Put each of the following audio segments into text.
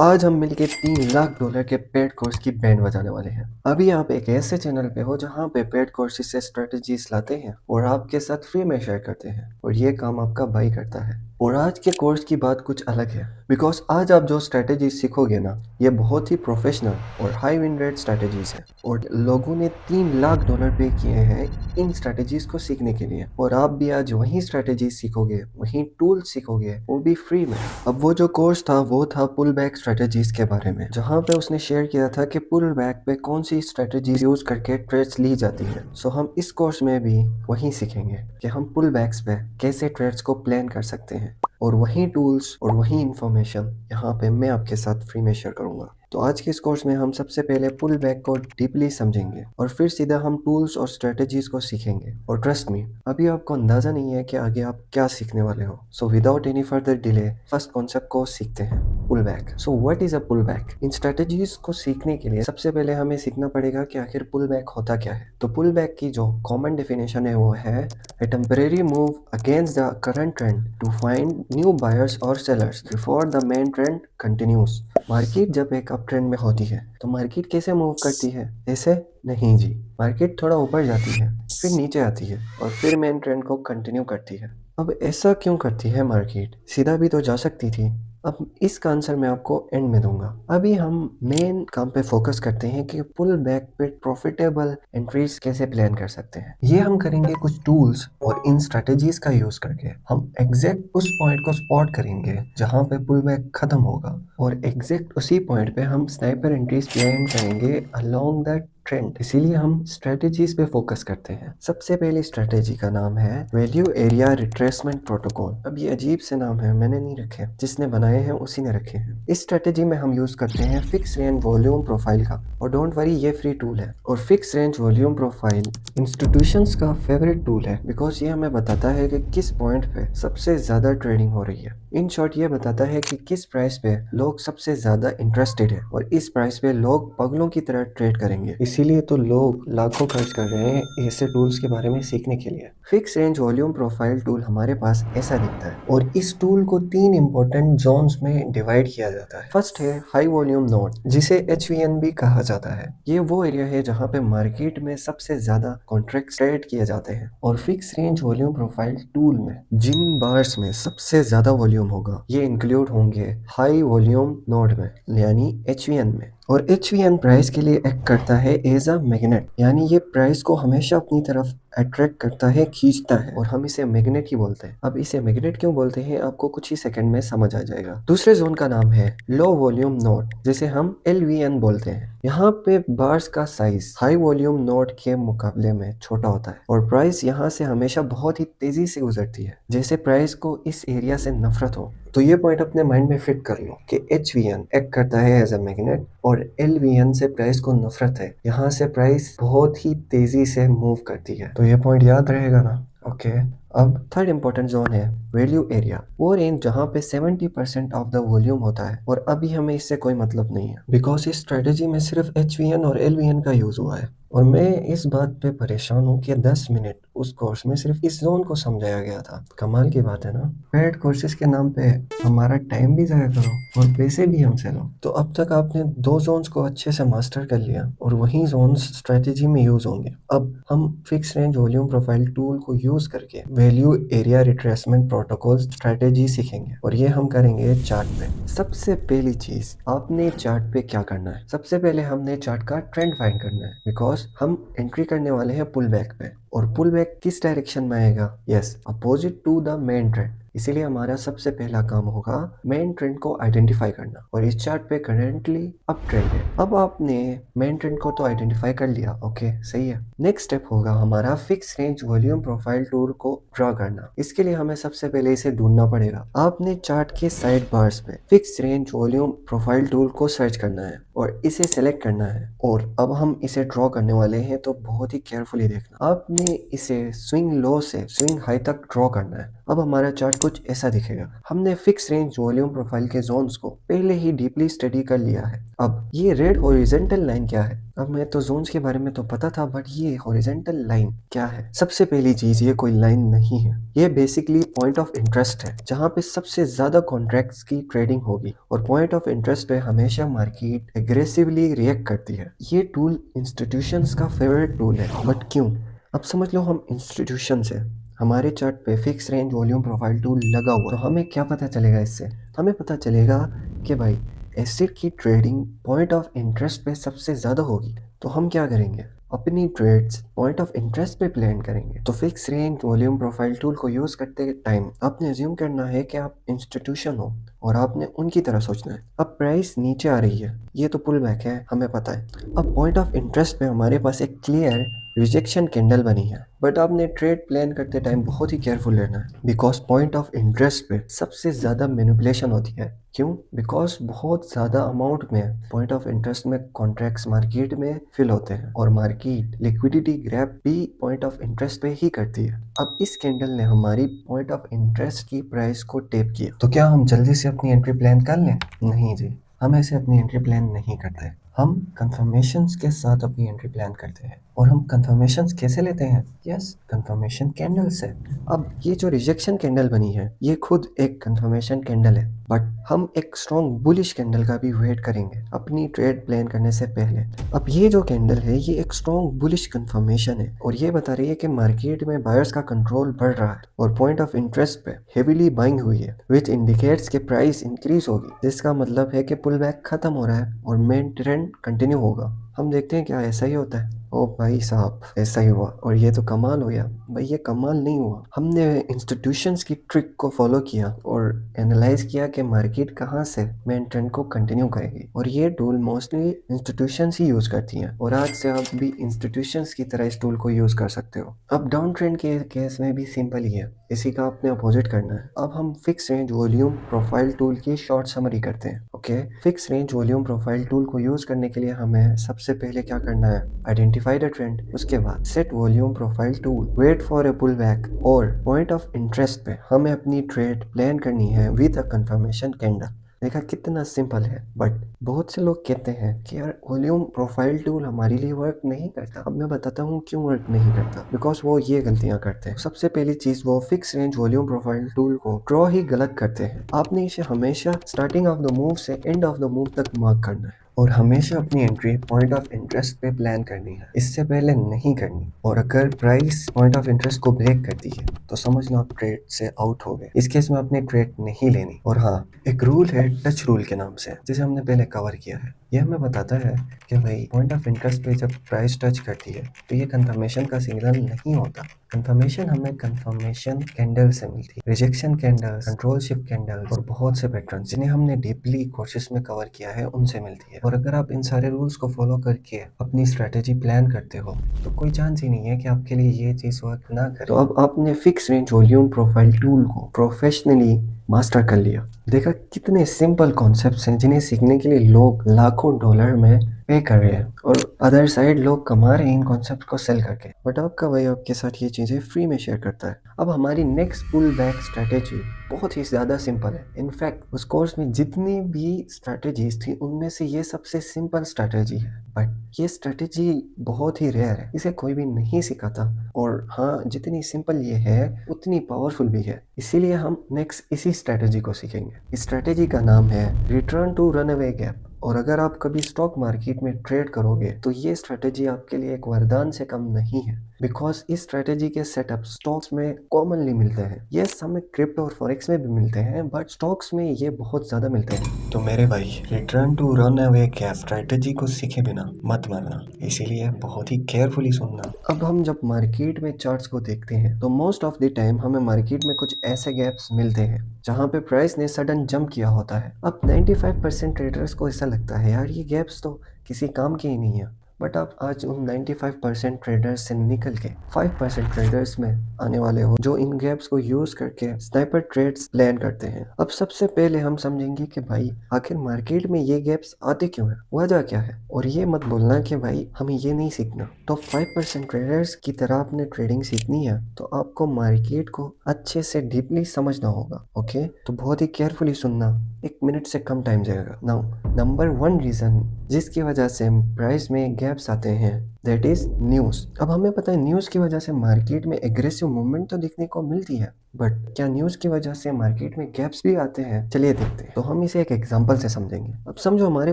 आज हम मिलके $3 लाख के पेड कोर्स की बैंड बजाने वाले हैं। अभी आप एक ऐसे चैनल पे हो जहाँ पे पेड कोर्सेज से स्ट्रेटजीज लाते हैं और आपके साथ फ्री में शेयर करते हैं और ये काम आपका भाई करता है। और आज के कोर्स की बात कुछ अलग है बिकॉज आज आप जो स्ट्रेटजीज सीखोगे ना, ये बहुत ही प्रोफेशनल और हाई विन रेट स्ट्रेटजीज है और लोगों ने $3 लाख पे किए हैं इन स्ट्रेटजीज को सीखने के लिए। और आप भी आज वही स्ट्रेटजीज सीखोगे, वही टूल सीखोगे, वो भी फ्री में। अब वो जो कोर्स था वो था पुल बैक स्ट्रेटजीज के बारे में, जहाँ पे उसने शेयर किया था कि पुल बैक पे कौन सी स्ट्रेटजीज यूज करके ट्रेड्स ली जाती है। सो हम इस कोर्स में भी वही सीखेंगे कि हम पुल बैक्स पे कैसे ट्रेड्स को प्लान कर सकते हैं और वही टूल्स और वही इंफॉर्मेशन यहाँ पे मैं आपके साथ फ्री में शेयर करूंगा। तो आज के इस कोर्स में हम सबसे पहले पुल बैक को डीपली समझेंगे और फिर सीधा हम टूल्स और स्ट्रेटजीज को सीखेंगे। और ट्रस्ट मी, अभी आपको अंदाजा नहीं है कि आगे आप क्या सीखने वाले हो। So without any further delay first concept को सीखते हैं, pull back. So what is a pull back? इन स्ट्रेटजीज को सीखने के लिए सबसे पहले हमें सीखना पड़ेगा कि आखिर पुल बैक होता क्या है। तो पुल बैक की जो कॉमन डेफिनेशन है वो है a temporary move against the current trend to find new buyers or sellers before the main trend continues। Market जब एक अप ट्रेंड में होती है तो मार्केट कैसे मूव करती है? ऐसे नहीं जी, मार्केट थोड़ा ऊपर जाती है, फिर नीचे आती है और फिर मेन ट्रेंड को कंटिन्यू करती है। अब ऐसा क्यों करती है मार्केट? सीधा भी तो जा सकती थी। अब इसका आंसर मैं आपको एंड में दूंगा। अभी हम मेन काम पे फोकस करते हैं कि पुल बैक पे प्रॉफिटेबल एंट्रीज कैसे प्लान कर सकते हैं। ये हम करेंगे कुछ टूल्स और इन स्ट्रेटजीज का यूज करके। हम एग्जैक्ट उस पॉइंट को स्पॉट करेंगे जहां पे पुल बैक खत्म होगा और एग्जैक्ट उसी पॉइंट पे हम स्नाइपर एंट्रीज प्लान करेंगे अलोंग दैट ट्रेंड। इसीलिए हम स्ट्रेटजीज पे फोकस करते हैं। सबसे पहली स्ट्रेटेजी का नाम है वैल्यू एरिया रिट्रेसमेंट प्रोटोकॉल। अब ये अजीब से नाम है, मैंने नहीं रखे, जिसने बनाए हैं उसी ने रखे हैं। इस स्ट्रेटेजी में हम यूज करते हैं फिक्स रेंज वॉल्यूम प्रोफाइल का। और डोंट वरी, ये फ्री टूल है। और fix range volume profile institutions का फेवरेट टूल है बिकॉज ये हमें बताता है कि किस पॉइंट पे सबसे ज्यादा ट्रेडिंग हो रही है। इन शॉर्ट ये बताता है कि किस प्राइस पे लोग सबसे ज्यादा इंटरेस्टेड है और इस प्राइस पे लोग पगलों की तरह ट्रेड करेंगे। इसीलिए तो लोग लाखों खर्च कर रहे हैं ऐसे टूल्स के बारे में सीखने के लिए। Fix range volume profile tool हमारे पास ऐसा दिखता है और इस टूल को 3 इंपॉर्टेंट जोन्स में डिवाइड किया जाता है। फर्स्ट है हाई वॉल्यूम नोड, जिसे HVN भी कहा जाता है। ये वो एरिया है जहाँ पे मार्केट में सबसे ज्यादा कॉन्ट्रैक्ट ट्रेड किए जाते हैं। और fix range volume profile tool में जिन बार्स में सबसे ज्यादा वॉल्यूम होगा ये इंक्लूड होंगे हाई वॉल्यूम नोड में, यानी HVN में। और HVN प्राइस के लिए एक्ट करता है एज अ मैग्नेट, यानी ये प्राइस को हमेशा अपनी तरफ अट्रैक्ट करता है, खींचता है, और हम इसे मैग्नेट ही बोलते हैं। अब इसे मैग्नेट क्यों बोलते हैं आपको कुछ ही सेकंड में समझ आ जाएगा। दूसरे जोन का नाम है लो वॉल्यूम नोड, जिसे हम LVN बोलते हैं। यहाँ पे बार्स का साइज हाई वॉल्यूम नोड के मुकाबले में छोटा होता है और प्राइस यहाँ से हमेशा बहुत ही तेजी से गुजरती है, जैसे प्राइस को इस एरिया से नफरत हो। तो ये पॉइंट अपने माइंड में फिट कर लो कि HVN एक्ट करता है एज अ मैग्नेट और LVN से प्राइस को नफरत है, यहाँ से प्राइस बहुत ही तेजी से मूव करती है। तो ये पॉइंट याद रहेगा ना? ओके। अब थर्ड इंपॉर्टेंट जोन है वैल्यू एरिया, वो रेंज जहाँ पे 70% ऑफ द वॉल्यूम होता है। और अभी हमें इससे कोई मतलब नहीं है बिकॉज इस स्ट्रेटेजी में सिर्फ HVN और LVN का यूज हुआ है। और मैं इस बात पे परेशान हूँ कि 10 मिनट उस कोर्स में सिर्फ इस जोन को समझाया गया था। कमाल की बात है ना? पेड कोर्सेज के नाम पे हमारा टाइम भी ज़ाया करो और पैसे भी हमसे लो। तो अब तक आपने 2 जोन्स को अच्छे से मास्टर कर लिया और वही जोन्स स्ट्रेटेजी में यूज होंगे। अब हम fix range volume profile tool को यूज करके value area retracement protocol strategy सीखेंगे और ये हम करेंगे चार्ट पे। सबसे पहली चीज, आपने चार्ट पे क्या करना है? सबसे पहले हमने चार्ट का ट्रेंड फाइंड करना है बिकॉज हम एंट्री करने वाले हैं पुल बैक पे। और पुल बैक किस डायरेक्शन में आएगा? Yes, opposite to the main trend. इसीलिए हमारा सबसे पहला काम होगा मेन ट्रेंड को आइडेंटिफाई करना। और इस चार्ट पे करेंटली अप ट्रेंड है। अब आपने मेन ट्रेंड को तो आइडेंटिफाई कर लिया, ओके, सही है। नेक्स्ट स्टेप होगा हमारा fix range volume profile tool को ड्रॉ करना। इसके लिए हमें सबसे पहले इसे ढूंढना पड़ेगा। आपने चार्ट के साइड बार्स पे fix range volume profile tool को सर्च करना है और इसे सेलेक्ट करना है। और अब हम इसे ड्रॉ करने वाले हैं तो बहुत ही केयरफुली देखना। आपने इसे स्विंग लो से स्विंग हाई तक ड्रॉ करना है। अब हमारा चार्ट कुछ ऐसा दिखेगा। हमने फिक्स रेंज वॉल्यूम प्रोफाइल के जोन्स को पहले ही डीपली स्टडी कर लिया है। अब ये रेड हॉरिजॉन्टल लाइन क्या है? अब मैं तो जोन्स के बारे में तो पता था, बट ये हॉरिजॉन्टल लाइन क्या है? सबसे पहली चीज, ये कोई लाइन नहीं है, ये बेसिकली पॉइंट ऑफ इंटरेस्ट है, जहाँ पे सबसे ज्यादा कॉन्ट्रैक्ट्स की ट्रेडिंग होगी। और पॉइंट ऑफ इंटरेस्ट पे हमेशा मार्केट एग्रेसिवली रिएक्ट करती है। ये टूल इंस्टीट्यूशंस का फेवरेट टूल है, बट क्यों? अब समझ लो हम इंस्टीट्यूशन से, हमारे चार्ट पे fix range volume profile tool लगा हुआ, तो हमें क्या पता चलेगा इससे? हमें पता चलेगा कि भाई एसिड की ट्रेडिंग पॉइंट ऑफ इंटरेस्ट पे सबसे ज़्यादा होगी। तो हम क्या करेंगे? अपनी ट्रेड्स पॉइंट ऑफ इंटरेस्ट पे प्लान करेंगे। तो fix range volume profile tool को यूज़ करते टाइम आपने अज्यूम करना है कि आप इंस्टीट्यूशन हो और आपने उनकी तरह सोचना है। अब प्राइस नीचे आ रही है, ये तो पुल बैक है, हमें पता है। अब पॉइंट ऑफ इंटरेस्ट पे हमारे पास एक क्लियर रिजेक्शन कैंडल बनी है, बट आपने ट्रेड प्लान करते टाइम बहुत ही केयरफुल रहना है, बिकॉज पॉइंट ऑफ इंटरेस्ट पे सबसे ज़्यादा मैनिपुलेशन होती है। क्यों? बिकॉज बहुत ज़्यादा अमाउंट में पॉइंट ऑफ इंटरेस्ट में कॉन्ट्रैक्ट्स मार्केट में फिल होते हैं और मार्केट लिक्विडिटी ग्रैब भी पॉइंट ऑफ इंटरेस्ट पे ही करती है। अब इस कैंडल ने हमारी पॉइंट ऑफ इंटरेस्ट की प्राइस को टेप किया, तो क्या हम जल्दी से अपनी एंट्री प्लान कर लें? नहीं जी, हम ऐसे अपनी एंट्री प्लान नहीं करते। हम कंफर्मेशंस के साथ अपनी एंट्री प्लान करते हैं। और हम कंफर्मेशंस कैसे लेते हैं? यस, कंफर्मेशन कैंडल से। अब ये जो रिजेक्शन कैंडल बनी है, ये खुद एक कंफर्मेशन कैंडल है, बट हम एक स्ट्रॉन्ग बुलिश कैंडल का भी वेट करेंगे अपनी ट्रेड प्लान करने से पहले। अब ये जो कैंडल है, ये एक स्ट्रॉन्ग बुलिश कंफर्मेशन है और ये बता रही है कि मार्केट में बायर्स का कंट्रोल बढ़ रहा है और पॉइंट ऑफ इंटरेस्ट पे हेवीली बाइंग हुई है, विच इंडिकेट्स के प्राइस इंक्रीज होगी, जिसका मतलब है कि पुल बैक खत्म हो रहा है और मेन ट्रेंड कंटिन्यू होगा। हम देखते हैं क्या ऐसा ही होता है। ओ भाई साहब, ऐसा ही हुआ और ये तो कमाल हो गया। भाई ये कमाल नहीं हुआ, हमने इंस्टीट्यूशंस की ट्रिक को फॉलो किया और एनालाइज किया कि मार्केट कहाँ से मेन ट्रेंड को कंटिन्यू करेगी, और ये टूल मोस्टली इंस्टीट्यूशंस ही यूज करती हैं और आज से आप भी इंस्टीट्यूशंस की तरह इस टूल को यूज कर सकते हो। अब डाउन ट्रेंड के केस में भी सिंपल ही है, इसी का आपने अपोजिट करना है। अब हम fix range volume profile tool की शॉर्ट समरी करते हैं। Okay, fix range volume profile tool को यूज करने के लिए हमें सबसे पहले क्या करना है? आइडेंटिफाई द ट्रेंड, उसके बाद set volume profile tool, wait for a pull back, और पॉइंट ऑफ इंटरेस्ट पे हमें अपनी ट्रेड प्लान करनी है विद अ कंफर्मेशन कैंडल। देखा कितना सिंपल है, बट बहुत से लोग कहते हैं कि यार वॉल्यूम प्रोफाइल टूल हमारे लिए वर्क नहीं करता। अब मैं बताता हूँ क्यों वर्क नहीं करता, बिकॉज वो ये गलतियां करते हैं। सबसे पहली चीज, वो fix range volume profile tool को ड्रॉ ही गलत करते हैं। आपने इसे हमेशा स्टार्टिंग ऑफ द मूव से एंड ऑफ द मूव तक मार्क करना है और हमेशा अपनी एंट्री पॉइंट ऑफ इंटरेस्ट पे प्लान करनी है, इससे पहले नहीं करनी। और अगर प्राइस पॉइंट ऑफ इंटरेस्ट को ब्रेक करती है तो समझ लो आप ट्रेड से आउट हो गए। इस केस में अपने ट्रेड नहीं लेनी। और हाँ, एक रूल है टच रूल के नाम से, जिसे हमने पहले कवर किया है। यह हमें बताता है कि भाई पॉइंट ऑफ इंटरेस्ट पे जब प्राइस टच करती है तो ये कंफर्मेशन का सिग्नल नहीं होता। कंफर्मेशन हमें कंफर्मेशन कैंडल से मिलती है, rejection candle, control shift candle और बहुत से पैटर्न जिन्हें हमने डीपली कोर्सेस में कवर किया है, उनसे मिलती है। और अगर आप इन सारे रूल्स को फॉलो करके अपनी स्ट्रेटेजी प्लान करते हो तो कोई चांस ही नहीं है कि आपके लिए ये चीज वर्क ना करे। तो अब आपने fix range volume profile tool को प्रोफेशनली मास्टर कर लिया। देखा कितने सिंपल कॉन्सेप्ट्स हैं जिन्हें सीखने के लिए लोग लाखों डॉलर में पे कर रहे हैं और अदर साइड लोग कमा रहे हैं इन कॉन्सेप्ट को सेल करके। बट आपका भाई आपके साथ ये चीज़ें फ्री में शेयर करता है। अब हमारी नेक्स्ट पुल बैक स्ट्रैटेजी बहुत ही ज़्यादा सिंपल है। इनफैक्ट उस कोर्स में जितनी भी स्ट्रैटेजीज थी उनमें से ये सबसे सिंपल स्ट्रैटेजी है, बट ये स्ट्रैटेजी बहुत ही रेयर है, इसे कोई भी नहीं सिखाता। और हाँ, जितनी सिंपल ये है उतनी पावरफुल भी है, इसीलिए हम नेक्स्ट इसी स्ट्रैटेजी को सीखेंगे। इस स्ट्रैटेजी का नाम है रिटर्न टू रनअवे गैप। और अगर आप कभी स्टॉक मार्केट में ट्रेड करोगे तो ये स्ट्रैटेजी आपके लिए एक वरदान से कम नहीं है, बिकॉज इस स्ट्रैटेजी के सेटअप स्टॉक्स में कॉमनली मिलते हैं। ये हमें क्रिप्टो और फॉरेक्स में भी मिलते हैं, बट स्टॉक्स में ये बहुत ज़्यादा मिलते हैं। तो मेरे भाई, return to run away gap strategy को सीखे बिना मत मानना, इसीलिए बहुत ही केयरफुली सुनना। अब हम जब मार्केट में चार्ट्स को देखते हैं तो मोस्ट ऑफ द टाइम हमें मार्केट में कुछ ऐसे गैप्स मिलते हैं जहाँ पे प्राइस ने सडन जंप किया होता है। अब 95% ट्रेडर्स को ऐसा लगता है यार ये गैप्स तो किसी काम के ही नहीं है, बट आप आज उन 95% ट्रेडर्स से निकल के 5% ट्रेडर्स में आने वाले हो जो इन गैप्स को यूज करके स्नाइपर ट्रेड्स प्लान करते हैं। अब सबसे पहले हम समझेंगे कि भाई आखिर मार्केट में ये गैप्स आते क्यों हैं, वजह क्या है। और ये मत बोलना कि भाई हमें ये नहीं सीखना। तो 5% ट्रेडर्स की तरह आपने ट्रेडिंग सीखनी है तो आपको मार्केट को अच्छे से डीपली समझना होगा। ओके, तो बहुत ही केयरफुली सुनना, 1 मिनट से कम टाइम जाएगा। नाउ नंबर 1 रीजन जिसकी वजह से प्राइस में गैप्स आते हैं, दैट इज न्यूज़। अब हमें पता है न्यूज़ की वजह से मार्केट में एग्रेसिव मूवमेंट तो देखने को मिलती है, बट क्या न्यूज़ की वजह से मार्केट में गैप्स भी आते हैं? चलिए देखते हैं। तो हम इसे एक एग्जांपल से समझेंगे। अब समझो हमारे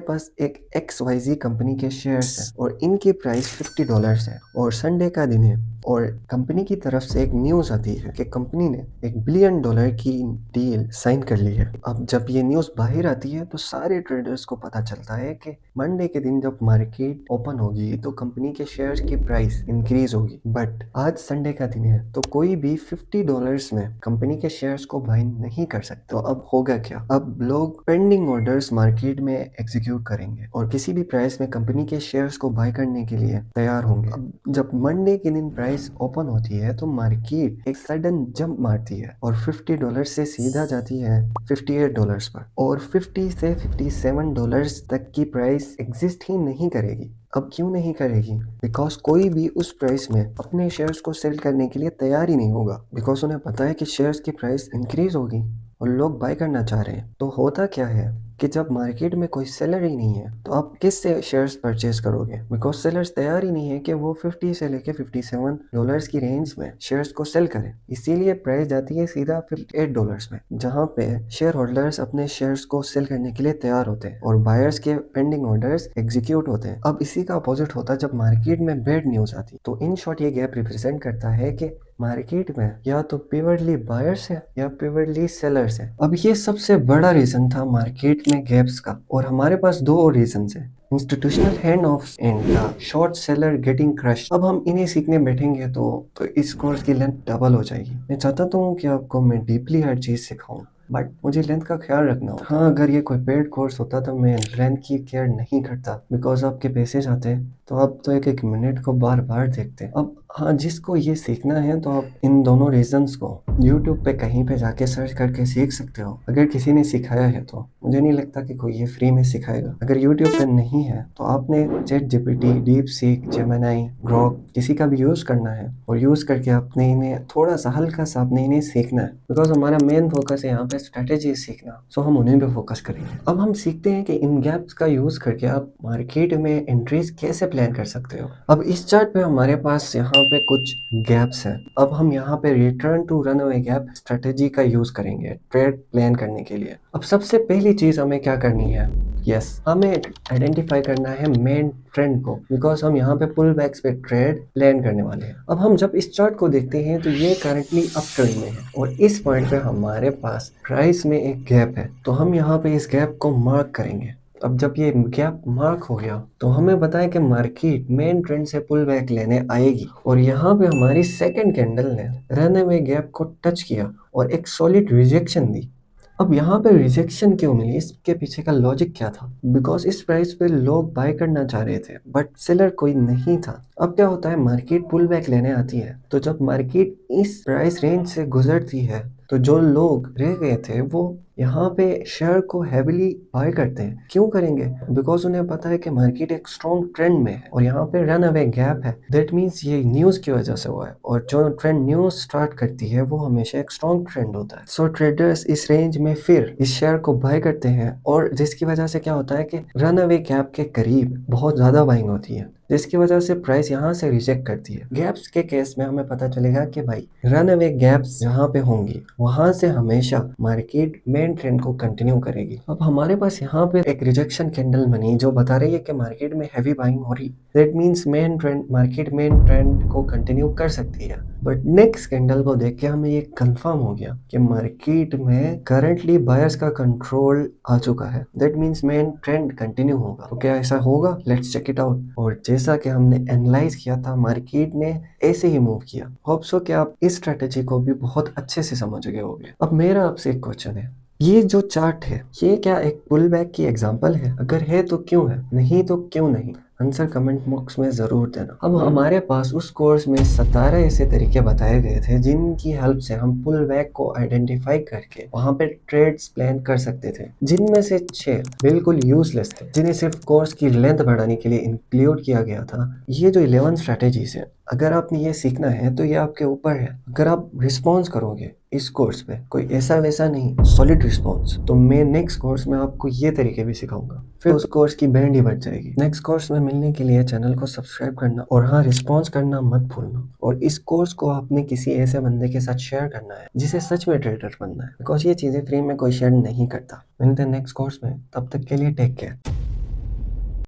पास एक XYZ कंपनी के शेयर्स हैं और इनकी प्राइस $50 है और संडे का दिन है और कंपनी की तरफ से एक न्यूज़ आती है कि कंपनी ने $1 बिलियन की डील साइन कर ली है। अब जब ये न्यूज़ बाहर आती है तो सारे ट्रेडर्स को पता चलता है कि मंडे के दिन जब मार्केट ओपन होगी तो कंपनी के शेयर्स की प्राइस इंक्रीज होगी। बट आज संडे का दिन है तो कोई भी $50 में कंपनी के शेयर्स को बाय नहीं कर सकते। तो अब होगा क्या, अब लोग पेंडिंग ऑर्डर्स मार्केट में एग्जीक्यूट करेंगे और किसी भी प्राइस में कंपनी के शेयर्स को बाय करने के लिए तैयार होंगे। अब जब मंडे के दिन प्राइस ओपन होती है तो मार्केट एक सडन जंप मारती है और $50 से सीधा जाती है $58 पर और 50 से $57 तक की प्राइस एग्जिस्ट ही नहीं करेगी। अब क्यों नहीं करेगी? बिकॉज कोई भी उस प्राइस में अपने शेयर्स को सेल करने के लिए तैयार ही नहीं होगा, बिकॉज उन्हें पता है कि शेयर्स की प्राइस इंक्रीज होगी और लोग बाय करना चाह रहे हैं। तो होता क्या है कि जब मार्केट में कोई सेलर ही नहीं है तो आप किससे शेयर्स परचेज करोगे? बिकॉज सेलर्स तैयार ही नहीं है कि वो 50 से लेके $57 की रेंज में शेयर्स को सेल करें। इसीलिए प्राइस जाती है सीधा $58 में, जहां पे शेयर होल्डर्स अपने शेयर्स को सेल करने के लिए तैयार होते हैं और बायर्स के पेंडिंग ऑर्डर्स एग्जीक्यूट होते हैं। अब इसी का अपोजिट होता है जब मार्केट में बैड न्यूज आती है। तो इन शॉर्ट ये गैप रिप्रेजेंट करता है कि मार्केट में या तो प्योरली बायर्स है या प्योरली सेलर्स है। अब ये सबसे बड़ा रीजन था मार्केट में गैप्स का और हमारे पास दो और रीजन है, institutional hand of and short seller getting crush. अब हम इन्हें सीखने बैठेंगे तो इस कोर्स की लेंथ डबल हो जाएगी। मैं चाहता तो हूँ कि आपको मैं डीपली हर चीज सिखाऊं, बट मुझे लेंथ का ख्याल रखना होता। हाँ, अगर ये कोई पेड कोर्स होता तो मैं लेंथ की केयर नहीं करता, बिकॉज आपके पैसे जाते तो आप तो एक एक मिनट को बार बार देखते। अब हाँ, जिसको ये सीखना है तो आप इन दोनों रीजंस को YouTube पे कहीं पे जाके सर्च करके सीख सकते हो, अगर किसी ने सिखाया है तो। मुझे नहीं लगता कि कोई ये फ्री में सिखाएगा। अगर YouTube पे नहीं है तो आपने ChatGPT, DeepSeek, Gemini, Grok किसी का भी यूज करना है और यूज करके आपने इन्हें थोड़ा सा हल्का सा आपने इन्हें सीखना है, बिकॉज हमारा मेन फोकस है यहाँ पे स्ट्रेटेजी सीखना। सो हम उन्हीं पे फोकस करेंगे। अब हम सीखते हैं कि इन गैप्स का यूज करके आप मार्केट में एंट्रीज कैसे प्लान कर सकते हो। अब इस चार्ट पे हमारे पास यहाँ पे कुछ गैप्स हैं। अब हम यहाँ पे return to runaway gap strategy का यूज करेंगे ट्रेड प्लान करने के लिए। अब सबसे पहली चीज हमें क्या करनी है, हमें आइडेंटिफाई करना है मेन ट्रेंड को, बिकॉज हम यहाँ पे पुल बैक्स पे ट्रेड प्लान करने वाले हैं। अब हम जब इस चार्ट को देखते हैं तो ये करंटली अप ट्रेंड में है और इस पॉइंट पे हमारे पास प्राइस में एक गैप है, तो हम यहाँ पे इस गैप को मार्क करेंगे। अब जब ये गैप मार्क हो गया तो हमें बताया कि मार्केट मेन ट्रेंड से पुल बैक लेने आएगी और यहाँ पे हमारी सेकंड कैंडल ने रनअवे गैप को टच किया और एक सॉलिड रिजेक्शन दी। अब यहाँ पे रिजेक्शन क्यों मिली, इसके पीछे का लॉजिक क्या था? बिकॉज इस प्राइस पे लोग बाय करना चाह रहे थे बट सेलर कोई नहीं था। अब क्या होता है, मार्केट पुल बैक लेने आती है तो जब मार्केट इस प्राइस रेंज से गुजरती है तो जो लोग रह गए थे वो यहाँ पे शेयर को हैवीली बाय करते हैं। क्यों करेंगे? बिकॉज उन्हें पता है कि मार्केट एक स्ट्रॉन्ग ट्रेंड में है और यहाँ पे रन अवे गैप है। दैट मीन्स ये न्यूज की वजह से हुआ है और जो ट्रेंड न्यूज स्टार्ट करती है वो हमेशा एक स्ट्रॉन्ग ट्रेंड होता है। सो ट्रेडर्स इस रेंज में फिर इस शेयर को बाय करते हैं और जिसकी वजह से क्या होता है कि रन अवे गैप के करीब बहुत ज्यादा बाइंग होती है, जिसकी वजह से प्राइस यहाँ से रिजेक्ट करती है। गैप्स के केस में हमें पता चलेगा कि भाई रन अवे गैप्स जहाँ पे होंगी वहां से हमेशा मार्केट मेन ट्रेंड को कंटिन्यू करेगी। अब हमारे पास यहाँ पे एक रिजेक्शन कैंडल बनी जो बता रही है कि मार्केट में हैवी बाइंग हो रही। That means market main trend को कंटिन्यू कर सकती है। बट नेक्स्ट कैंडल को देख के हमें ये कंफर्म हो गया कि मार्केट में करंटली बायर्स का कंट्रोल आ चुका है। That means main trend continue होगा। तो क्या ऐसा होगा? Let's check it out. और जैसा कि हमने एनालाइज किया था मार्केट ने ऐसे ही मूव किया। होप सो कि आप इस स्ट्रेटेजी को भी बहुत अच्छे से समझ गए होंगे। अब मेरा आपसे एक क्वेश्चन है, ये जो चार्ट है, ये क्या एक पुल बैक की एग्जांपल है? अगर है तो क्यों है? नहीं तो क्यों नहीं? आंसर कमेंट बॉक्स में ज़रूर देना। अब हमारे पास उस कोर्स में 17 ऐसे तरीके बताए गए थे जिनकी हेल्प से हम पुल बैक को आइडेंटिफाई करके वहाँ पे ट्रेड्स प्लान कर सकते थे, जिनमें से 6 बिल्कुल यूजलेस थे, जिन्हें सिर्फ कोर्स की लेंथ बढ़ाने के लिए इंक्लूड किया गया था। ये जो 11 स्ट्रेटेजीज है, अगर आपने ये सीखना है तो ये आपके ऊपर है। अगर आप रिस्पॉन्स करोगे इस कोर्स पे, कोई ऐसा वैसा नहीं, सॉलिड रिस्पॉन्स, तो मैं नेक्स्ट कोर्स में आपको ये तरीके भी सिखाऊंगा, फिर उस कोर्स की बैंड ही बढ़ जाएगी। नेक्स्ट कोर्स में मिलने के लिए चैनल को सब्सक्राइब करना और हाँ, रिस्पॉन्स करना मत भूलना। और इस कोर्स को आपने किसी ऐसे बंदे के साथ शेयर करना है जिसे सच में ट्रेडर बनना है, बिकॉज ये चीज़ें फ्री में कोई शेयर नहीं करता। मिलते हैं नेक्स्ट कोर्स में, तब तक के लिए टेक केयर।